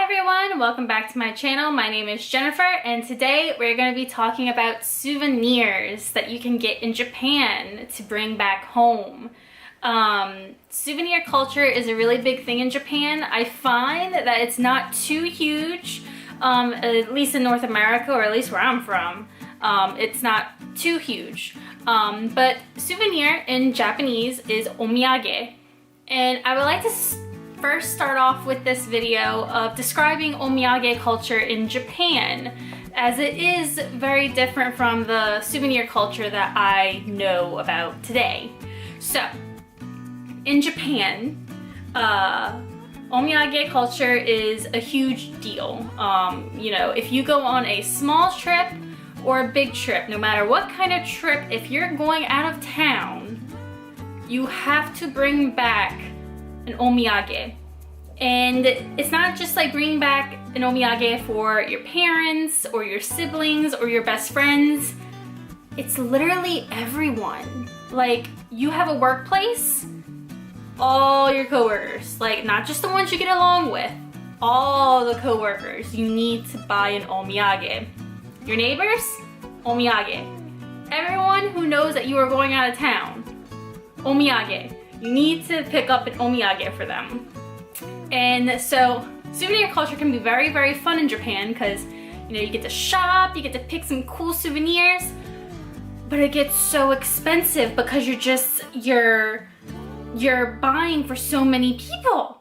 everyone, welcome back to my channel. My name is Jennifer and today we're going to be talking about souvenirs that you can get in Japan to bring back home. Souvenir culture is a really big thing in Japan. I find that it's not too huge, at least in North America, or at least where I'm from. It's not too huge. But souvenir in Japanese is omiyage. And I would like to first start off with this video of describing omiyage culture in Japan, as it is very different from the souvenir culture that I know about today. So, in Japan, omiyage culture is a huge deal. You know, if you go on a small trip or a big trip, no matter what kind of trip, if you're going out of town, you have to bring back an omiyage. And it's not just like bringing back an omiyage for your parents or your siblings or your best friends. It's literally everyone. Like, you have a workplace, all your coworkers, like not just the ones you get along with, all the coworkers, you need to buy an omiyage. Your neighbors, omiyage. Everyone who knows that you are going out of town, omiyage. You need to pick up an omiyage for them. And so souvenir culture can be very, very fun in Japan because, you know, you get to shop, you get to pick some cool souvenirs, but it gets so expensive because you're buying for so many people.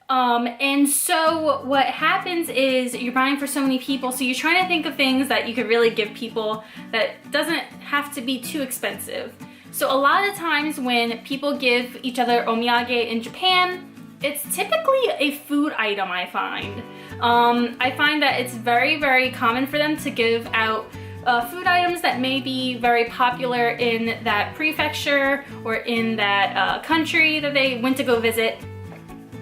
And so what happens is you're buying for so many people, so you're trying to think of things that you could really give people that doesn't have to be too expensive. So a lot of times when people give each other omiyage in Japan, it's typically a food item, I find. I find that it's very, very common for them to give out food items that may be very popular in that prefecture or in that country that they went to go visit.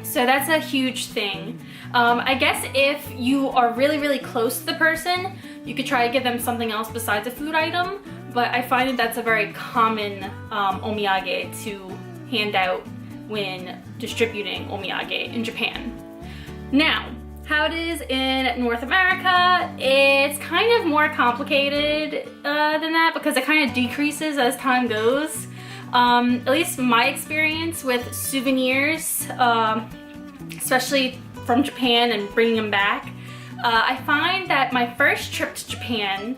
So that's a huge thing. I guess if you are really, really close to the person, you could try to give them something else besides a food item, but I find that that's a very common omiyage to hand out when distributing omiyage in Japan. Now, how it is in North America, it's kind of more complicated than that because it kind of decreases as time goes. At least my experience with souvenirs, especially from Japan and bringing them back, I find that my first trip to Japan,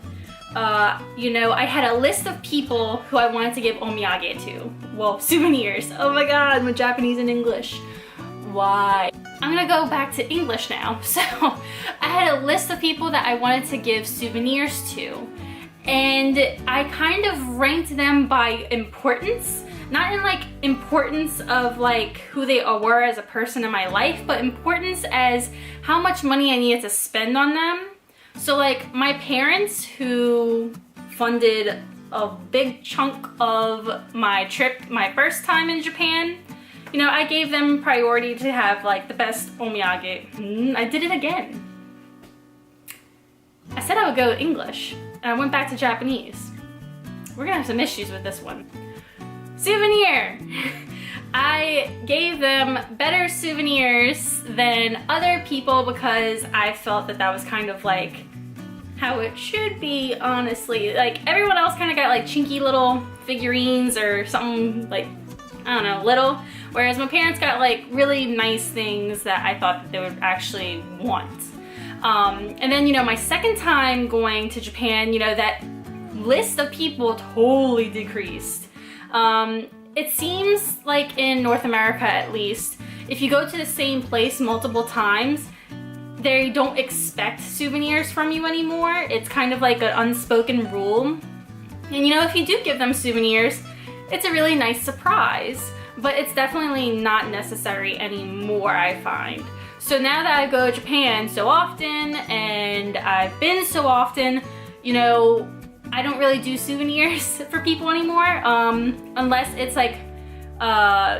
you know, I had a list of people who I wanted to give omiyage to. Well, souvenirs. Oh my god, I'm Japanese and English. Why? I'm gonna go back to English now. So, I had a list of people that I wanted to give souvenirs to. And I kind of ranked them by importance. Not in like importance of like who they were as a person in my life, but importance as how much money I needed to spend on them. So like my parents, who funded a big chunk of my trip, my first time in Japan, you know, I gave them priority to have like the best omiyage. I did it again. I said I would go English, and I went back to Japanese. We're gonna have some issues with this one. Souvenir! I gave them better souvenirs than other people because I felt that that was kind of like how it should be, honestly. Like, everyone else kind of got like chinky little figurines or something like, I don't know, little. Whereas my parents got like really nice things that I thought that they would actually want. And then, you know, my second time going to Japan, you know, that list of people totally decreased. It seems like in North America, at least, if you go to the same place multiple times, they don't expect souvenirs from you anymore. It's kind of like an unspoken rule. And you know, if you do give them souvenirs, it's a really nice surprise, but it's definitely not necessary anymore, I find. So now that I go to Japan so often, and I've been so often, you know, I don't really do souvenirs for people anymore, unless it's like,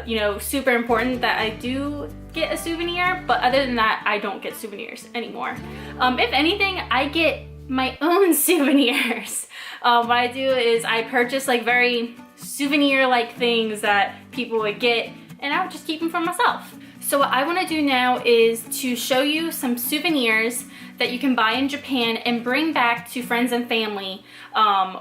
you know, super important that I do get a souvenir, but other than that, I don't get souvenirs anymore. If anything, I get my own souvenirs. What I do is I purchase like very souvenir-like things that people would get, and I would just keep them for myself. So what I want to do now is to show you some souvenirs that you can buy in Japan and bring back to friends and family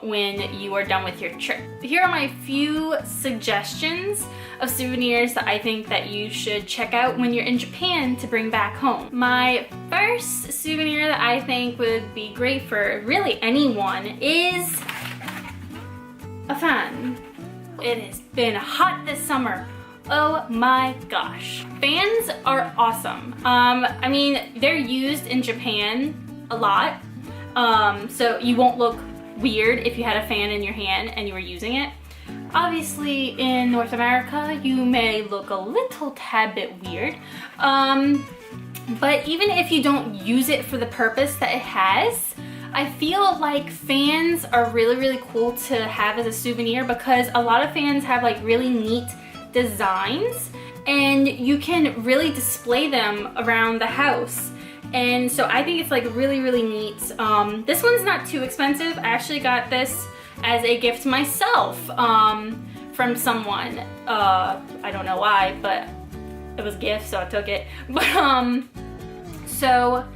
when you are done with your trip. Here are my few suggestions of souvenirs that I think that you should check out when you're in Japan to bring back home. My first souvenir that I think would be great for really anyone is a fan. It has been hot this summer. Oh my gosh. Fans are awesome. I mean, they're used in Japan a lot, so you won't look weird if you had a fan in your hand and you were using it. Obviously, in North America, you may look a little tad bit weird, but even if you don't use it for the purpose that it has, I feel like fans are really cool to have as a souvenir because a lot of fans have like really neat designs and you can really display them around the house, and so I think it's like really neat. This one's not too expensive. I actually got this as a gift myself from someone. I don't know why, but it was a gift, so I took it. But so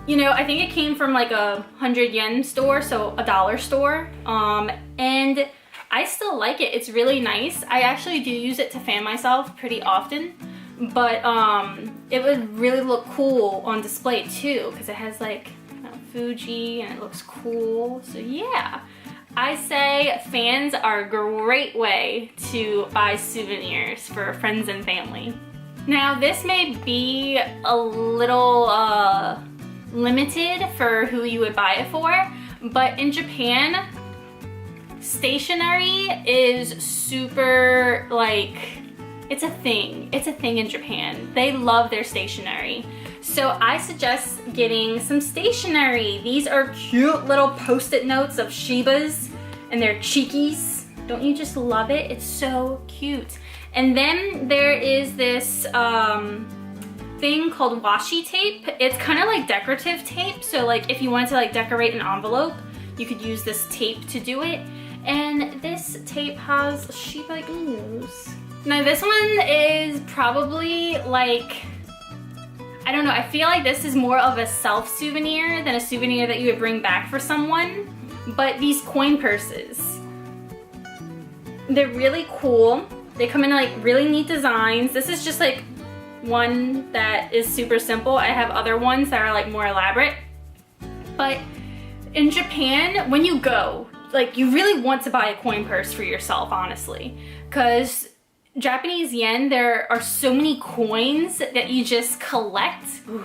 you know, I think it came from like a 100 yen store, so a dollar store, and I still like it. It's really nice. I actually do use it to fan myself pretty often, but it would really look cool on display too because it has like Fuji and it looks cool. So yeah, I say fans are a great way to buy souvenirs for friends and family. Now this may be a little limited for who you would buy it for, but in Japan, stationery is super, like, it's a thing. It's a thing in Japan. They love their stationery. So I suggest getting some stationery. These are cute little post-it notes of Shibas and they're cheekies. Don't you just love it? It's so cute. And then there is this thing called washi tape. It's kind of like decorative tape. So like if you wanted to like decorate an envelope, you could use this tape to do it. And this tape has Shiba Inus. Now this one is probably like, I don't know, I feel like this is more of a self-souvenir than a souvenir that you would bring back for someone. But these coin purses, they're really cool. They come in like really neat designs. This is just like one that is super simple. I have other ones that are like more elaborate. But in Japan, when you go, like you really want to buy a coin purse for yourself, honestly, because Japanese yen, there are so many coins that you just collect. Ooh,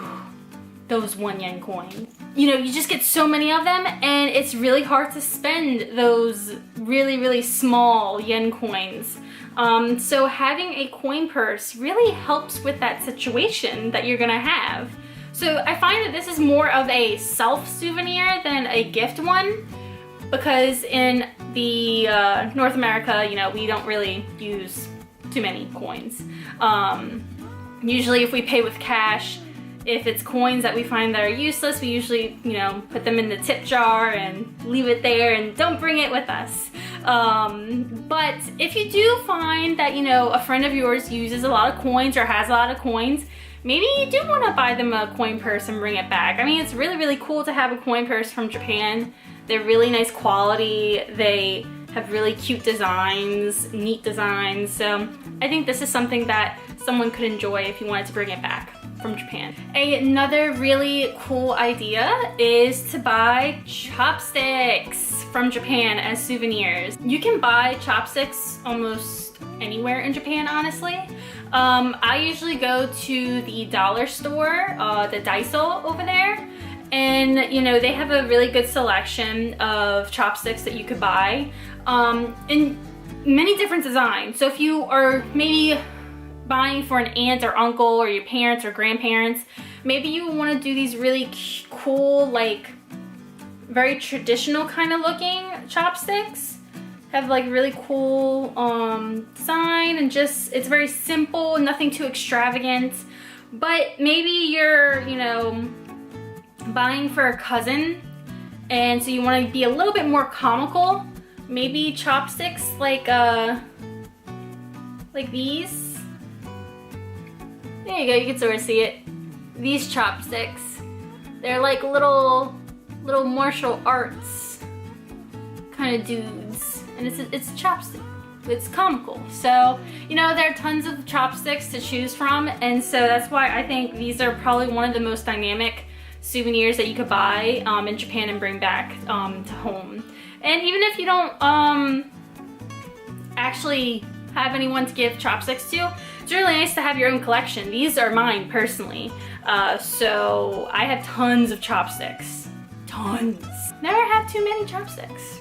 those 1 yen coins. You know, you just get so many of them and it's really hard to spend those really small yen coins. So having a coin purse really helps with that situation that you're gonna have. So I find that this is more of a self-souvenir than a gift one, because in the North America, you know, we don't really use too many coins. Usually if we pay with cash, if it's coins that we find that are useless, we usually, you know, put them in the tip jar and leave it there and don't bring it with us. But if you do find that, you know, a friend of yours uses a lot of coins or has a lot of coins, maybe you do want to buy them a coin purse and bring it back. I mean, it's really cool to have a coin purse from Japan. They're really nice quality. They have really cute designs, neat designs. So I think this is something that someone could enjoy if you wanted to bring it back from Japan. Another really cool idea is to buy chopsticks from Japan as souvenirs. You can buy chopsticks almost anywhere in Japan, honestly. I usually go to the dollar store, the Daiso over there, and you know, they have a really good selection of chopsticks that you could buy in many different designs. So if you are maybe buying for an aunt or uncle or your parents or grandparents, maybe you want to do these really cool, like very traditional kind of looking chopsticks. Have like really cool design, and just, it's very simple, nothing too extravagant. But maybe you're, you know, buying for a cousin, and so you want to be a little bit more comical. Maybe chopsticks like these. There you go, you can sort of see it. These chopsticks, they're like little martial arts kind of dudes, and it's a chopstick. It's comical. So, you know, there are tons of chopsticks to choose from, and so that's why I think these are probably one of the most dynamic souvenirs that you could buy in Japan and bring back to home. And even if you don't actually have anyone to give chopsticks to, it's really nice to have your own collection. These are mine personally. So I have tons of chopsticks. Tons. Never have too many chopsticks.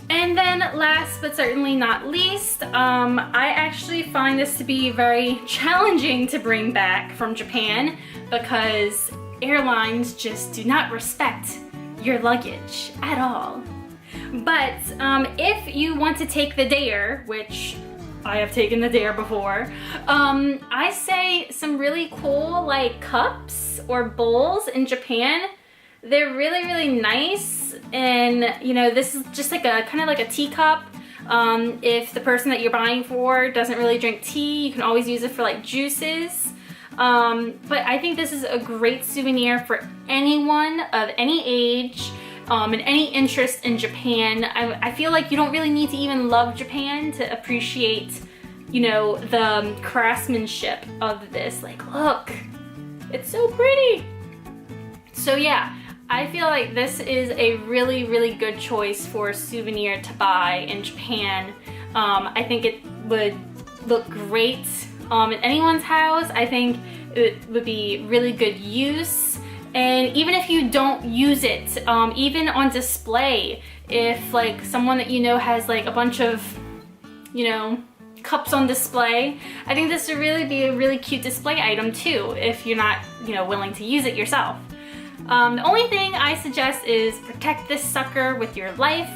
And then last but certainly not least, I actually find this to be very challenging to bring back from Japan because airlines just do not respect your luggage at all. But if you want to take the dare, which I have taken the dare before, I say some really cool like cups or bowls in Japan. They're really, really nice, and you know, this is just like a kind of like a teacup. If the person that you're buying for doesn't really drink tea, you can always use it for like juices. But I think this is a great souvenir for anyone of any age and any interest in Japan. I feel like you don't really need to even love Japan to appreciate, you know, the craftsmanship of this. Like, look, it's so pretty. So yeah, I feel like this is a really, really good choice for a souvenir to buy in Japan. I think it would look great in anyone's house. I think it would be really good use. And even if you don't use it, even on display, if like someone that you know has like a bunch of, you know, cups on display, I think this would really be a really cute display item too, if you're not, you know, willing to use it yourself. The only thing I suggest is protect this sucker with your life.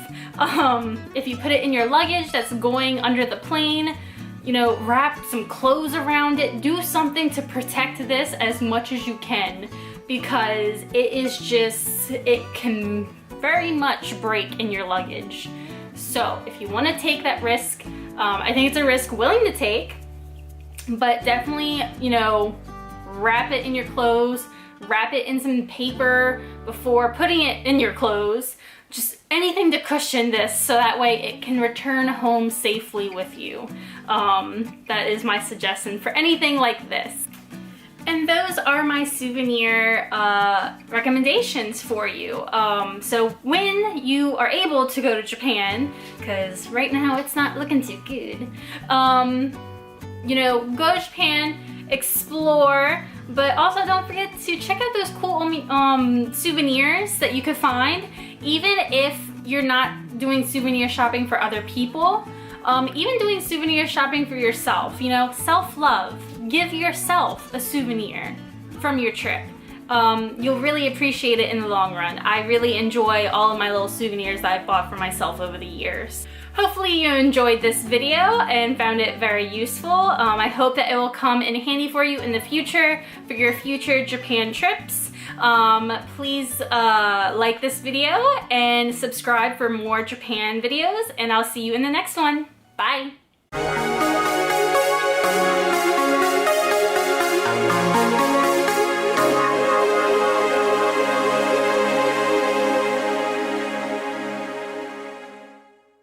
If you put it in your luggage that's going under the plane, you know, wrap some clothes around it, do something to protect this as much as you can, because it is just, it can very much break in your luggage. So if you want to take that risk, I think it's a risk willing to take, but definitely, you know, wrap it in your clothes, wrap it in some paper before putting it in your clothes. Just anything to cushion this so that way it can return home safely with you. That is my suggestion for anything like this. And those are my souvenir recommendations for you. So when you are able to go to Japan, because right now it's not looking too good, you know, go to Japan, explore, but also don't forget to check out those cool souvenirs that you could find, even if you're not doing souvenir shopping for other people. Even doing souvenir shopping for yourself, you know, self-love. Give yourself a souvenir from your trip. You'll really appreciate it in the long run. I really enjoy all of my little souvenirs that I've bought for myself over the years. Hopefully you enjoyed this video and found it very useful. I hope that it will come in handy for you in the future for your future Japan trips. Please like this video and subscribe for more Japan videos, and I'll see you in the next one. Bye!